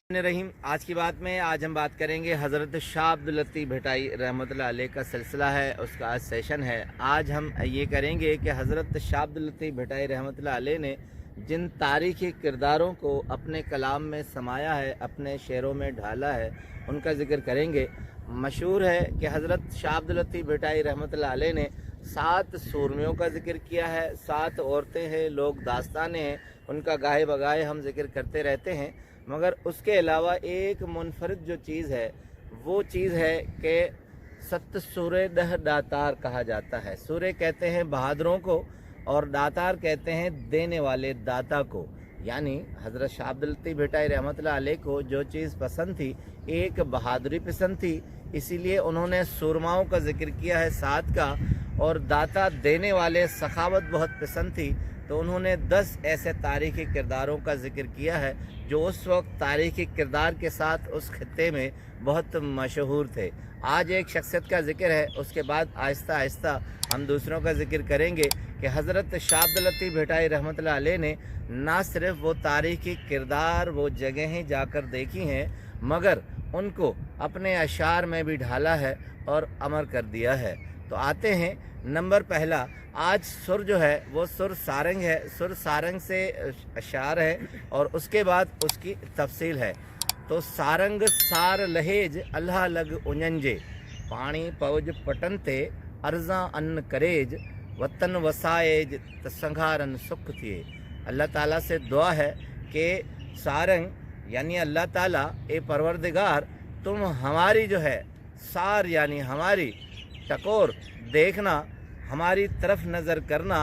रहीम। आज की बात में आज हम बात करेंगे हज़रत शाह अब्दुल लतीफ़ भटाई रहमतुल्लाह अलैह का सिलसिला है, उसका आज सेशन है। आज हम ये करेंगे कि हज़रत शाह अब्दुल लतीफ़ भटाई रहमतुल्लाह अलैह ने जिन तारीख़ी किरदारों को अपने कलाम में समाया है, अपने शेरों में ढाला है, उनका ज़िक्र करेंगे। मशहूर है कि हज़रत शाह अब्दुल लतीफ़ भटाई रहमतुल्लाह अलैह ने 7 सूरमियों का ज़िक्र किया है, 7 औरतें हैं, लोग दास्तानें हैं, उनका गाहे बगाहे हम ज़िक्र करते रहते हैं। मगर उसके अलावा एक मुनफरिद जो चीज़ है वो चीज़ है कि 7 सूरे दह दातार कहा जाता है। सूरे कहते हैं बहादुरों को और दातार कहते हैं देने वाले दाता को। यानी हज़रत शाह अब्दुल लतीफ़ भटाई रहमतुल्लाह अलैह को जो चीज़ पसंद थी, एक बहादुरी पसंद थी, इसीलिए उन्होंने सूरमाओं का ज़िक्र किया है 7 का, और दाता देने वाले सखावत बहुत पसंद थी, तो उन्होंने 10 ऐसे तारीख़ी किरदारों का ज़िक्र किया है जो उस वक्त तारीख़ी किरदार के साथ उस खित्ते में बहुत मशहूर थे। आज एक शख्सियत का ज़िक्र है, उसके बाद आहिस्ता आहिस्ता हम दूसरों का ज़िक्र करेंगे कि हज़रत शाह अब्दुल लतीफ़ भटाई रहमतुल्लाह अलैह ने ना सिर्फ़ वो तारीख़ी किरदार, वो जगहें जाकर देखी हैं, मगर उनको अपने अशार में भी ढाला है और अमर कर दिया है। तो आते हैं नंबर पहला। आज सुर जो है वो सुर सारंग है, सुर सारंग से अशार है और उसके बाद उसकी तफसील है। तो सारंग सार लहेज अल्लाह लग उंजंजे, पानी पौज पटनते अर्जा अन्न करेज, वतन वसाएज तसंघारन सुख थिए। अल्लाह ताला से दुआ है कि सारंग यानी अल्लाह ताला, ए परवरदिगार, तुम हमारी जो है सार यानी हमारी टकोर देखना, हमारी तरफ नज़र करना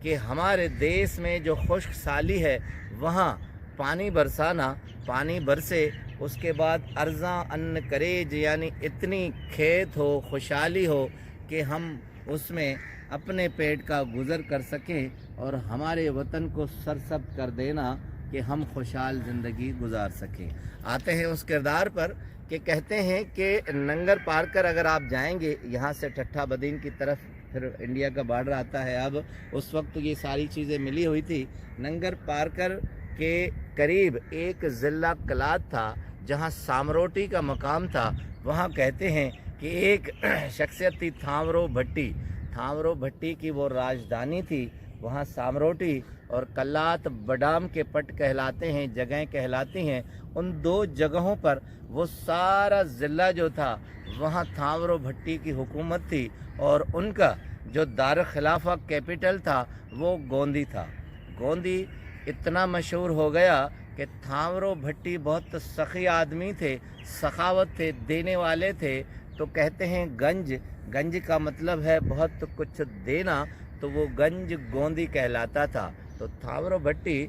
कि हमारे देश में जो खुश्क साली है वहाँ पानी बरसाना, पानी बरसे, उसके बाद अर्ज़ा अन्न करेज यानी इतनी खेत हो, खुशहाली हो कि हम उसमें अपने पेट का गुज़र कर सकें और हमारे वतन को सरसब्ज़ कर देना कि हम खुशहाल ज़िंदगी गुजार सकें। आते हैं उस किरदार पर कि कहते हैं कि नंगर पार कर अगर आप जाएंगे यहाँ से ठट्ठा बदीन की तरफ, फिर इंडिया का बॉर्डर आता है। अब उस वक्त ये सारी चीज़ें मिली हुई थी। नंगर पार कर के करीब एक ज़िला कलात था जहाँ सामरोटी का मकाम था। वहाँ कहते हैं कि एक शख्सियत थी थामरो भट्टी। थामरो भट्टी की वो राजधानी थी। वहाँ सामरोटी और कलात बडाम के पट कहलाते हैं, जगहें कहलाती हैं। उन 2 जगहों पर वो सारा ज़िला जो था वहाँ थामरो भट्टी की हुकूमत थी और उनका जो दार खिलाफा कैपिटल था वो गोंदी था। गोंदी इतना मशहूर हो गया कि थामरो भट्टी बहुत सखी आदमी थे, सखावत थे, देने वाले थे। तो कहते हैं गंज, गंज का मतलब है बहुत कुछ देना, तो वो गंज गोंदी कहलाता था। तो थामरो भट्टी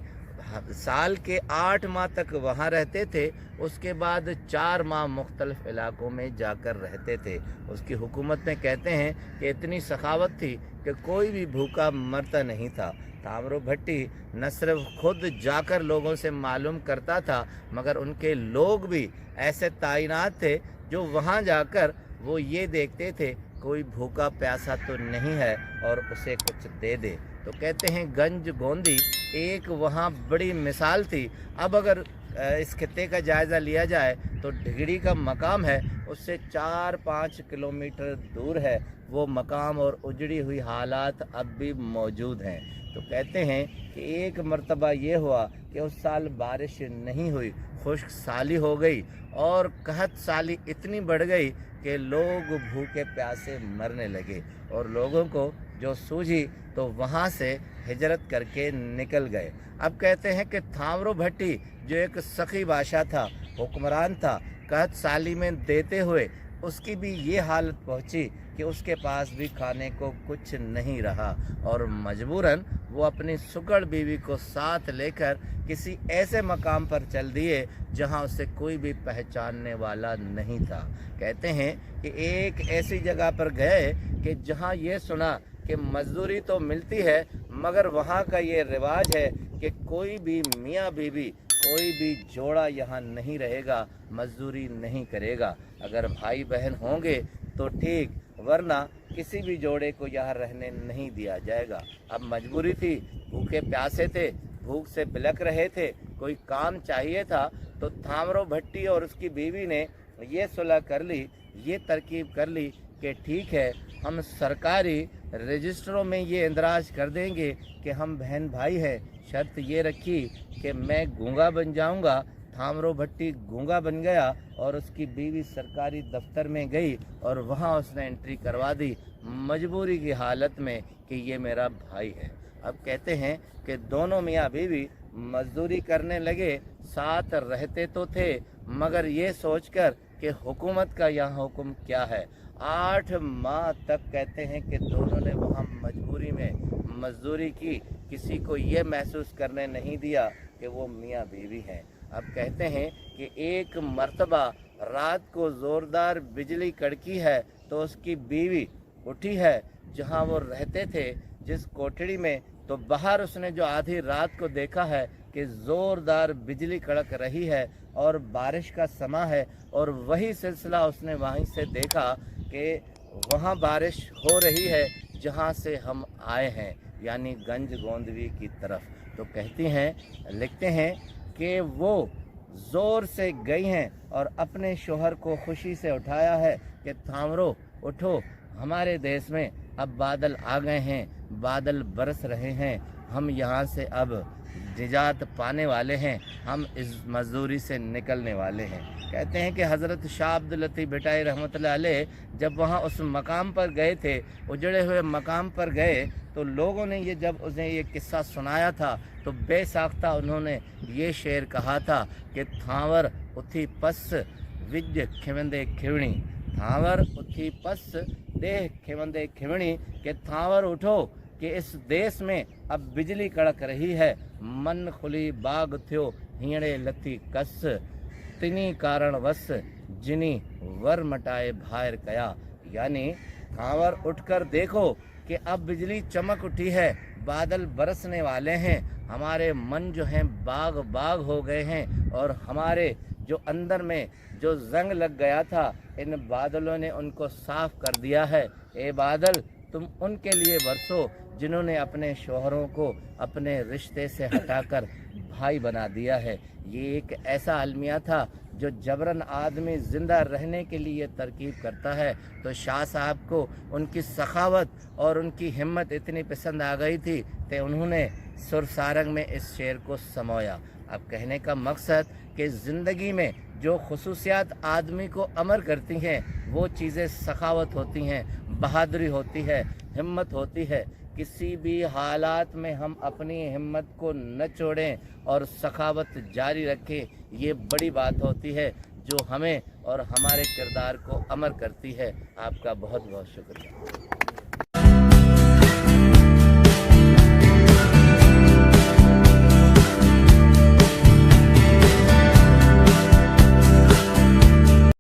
साल के 8 माह तक वहाँ रहते थे, उसके बाद 4 माह मुख्तलिफ इलाकों में जाकर रहते थे। उसकी हुकूमत में कहते हैं कि इतनी सखावत थी कि कोई भी भूखा मरता नहीं था। थामरो भट्टी न सिर्फ खुद जाकर लोगों से मालूम करता था, मगर उनके लोग भी ऐसे तैनात थे जो वहाँ जाकर वो ये देखते थे कोई भूखा प्यासा तो नहीं है और उसे कुछ दे दे। तो कहते हैं गंज गोंदी एक वहाँ बड़ी मिसाल थी। अब अगर इस खित्ते का जायज़ा लिया जाए तो ढिगड़ी का मकाम है, उससे 4-5 किलोमीटर दूर है वो मकाम, और उजड़ी हुई हालात अब भी मौजूद हैं। तो कहते हैं कि एक मर्तबा ये हुआ कि उस साल बारिश नहीं हुई, खुश्क साली हो गई और कहत साली इतनी बढ़ गई कि लोग भूखे प्यासे मरने लगे और लोगों को जो सूझी तो वहाँ से हिजरत करके निकल गए। अब कहते हैं कि थामरो भट्टी जो एक सखी बादशाह था, हुक्मरान था, कहत साली में देते हुए उसकी भी ये हालत पहुँची कि उसके पास भी खाने को कुछ नहीं रहा और मजबूरन वो अपनी सुगड़ बीवी को साथ लेकर किसी ऐसे मकाम पर चल दिए जहां उसे कोई भी पहचानने वाला नहीं था। कहते हैं कि एक ऐसी जगह पर गए कि जहां ये सुना कि मजदूरी तो मिलती है, मगर वहां का ये रिवाज है कि कोई भी मियाँ बीवी, कोई भी जोड़ा यहाँ नहीं रहेगा, मजदूरी नहीं करेगा। अगर भाई बहन होंगे तो ठीक, वरना किसी भी जोड़े को यहाँ रहने नहीं दिया जाएगा। अब मजबूरी थी, भूखे प्यासे थे, भूख से बिलक रहे थे, कोई काम चाहिए था, तो थामरो भट्टी और उसकी बीवी ने ये सुलह कर ली, ये तरकीब कर ली कि ठीक है, हम सरकारी रजिस्टरों में ये इंदराज कर देंगे कि हम बहन भाई हैं। शर्त ये रखी कि मैं गूंगा बन जाऊंगा। थामरो भट्टी गूंगा बन गया और उसकी बीवी सरकारी दफ्तर में गई और वहाँ उसने एंट्री करवा दी मजबूरी की हालत में कि ये मेरा भाई है। अब कहते हैं कि दोनों मियाँ बीवी मजदूरी करने लगे, साथ रहते तो थे मगर ये सोचकर कि हुकूमत का यहाँ हुक्म क्या है। 8 माह तक कहते हैं कि दोनों ने वहाँ मजबूरी में मजदूरी की, किसी को ये महसूस करने नहीं दिया कि वो मियाँ बीवी हैं। अब कहते हैं कि एक मर्तबा रात को ज़ोरदार बिजली कड़की है तो उसकी बीवी उठी है जहाँ वो रहते थे जिस कोठड़ी में, तो बाहर उसने जो आधी रात को देखा है कि ज़ोरदार बिजली कड़क रही है और बारिश का समा है, और वही सिलसिला उसने वहीं से देखा कि वहाँ बारिश हो रही है जहाँ से हम आए हैं, यानी गंज गोंदवी की तरफ। तो कहती हैं, लिखते हैं कि वो ज़ोर से गई हैं और अपने शोहर को खुशी से उठाया है कि थामरो उठो, हमारे देश में अब बादल आ गए हैं, बादल बरस रहे हैं, हम यहाँ से अब निजात पाने वाले हैं, हम इस मजदूरी से निकलने वाले हैं। कहते हैं कि हज़रत शाह अब्दुल लतीफ़ भिटाई रहमतुल्लाह अलैह जब वहाँ उस मकाम पर गए थे, उजड़े हुए मकाम पर गए, तो लोगों ने ये जब उन्हें ये किस्सा सुनाया था तो बेसाख्ता उन्होंने ये शेर कहा था कि थांवर उथी पस विज खिवंदे खिवणी, थांवर उथी पस देह खिवंदे खिवणी, कि थांवर उठो कि इस देश में अब बिजली कड़क रही है, मन खुली बाग थियो हीणे लथी कस, तिनी कारण वस जिनी वर मटाए भायर कया। यानी थांवर उठकर देखो कि अब बिजली चमक उठी है, बादल बरसने वाले हैं, हमारे मन जो हैं बाग बाग हो गए हैं, और हमारे जो अंदर में जो जंग लग गया था इन बादलों ने उनको साफ कर दिया है। ए बादल, तुम उनके लिए बरसो जिन्होंने अपने शोहरों को अपने रिश्ते से हटाकर भाई बना दिया है। ये एक ऐसा अलमिया था जो जबरन आदमी ज़िंदा रहने के लिए तरकीब करता है। तो शाह साहब को उनकी सखावत और उनकी हिम्मत इतनी पसंद आ गई थी कि उन्होंने सुर सारंग में इस शेर को समोया। अब कहने का मकसद कि ज़िंदगी में जो खुसूसियात आदमी को अमर करती हैं वो चीज़ें सखावत होती हैं, बहादुरी होती है, हिम्मत होती है। किसी भी हालात में हम अपनी हिम्मत को न छोड़ें और सखावत जारी रखें, ये बड़ी बात होती है जो हमें और हमारे किरदार को अमर करती है। आपका बहुत बहुत शुक्रिया।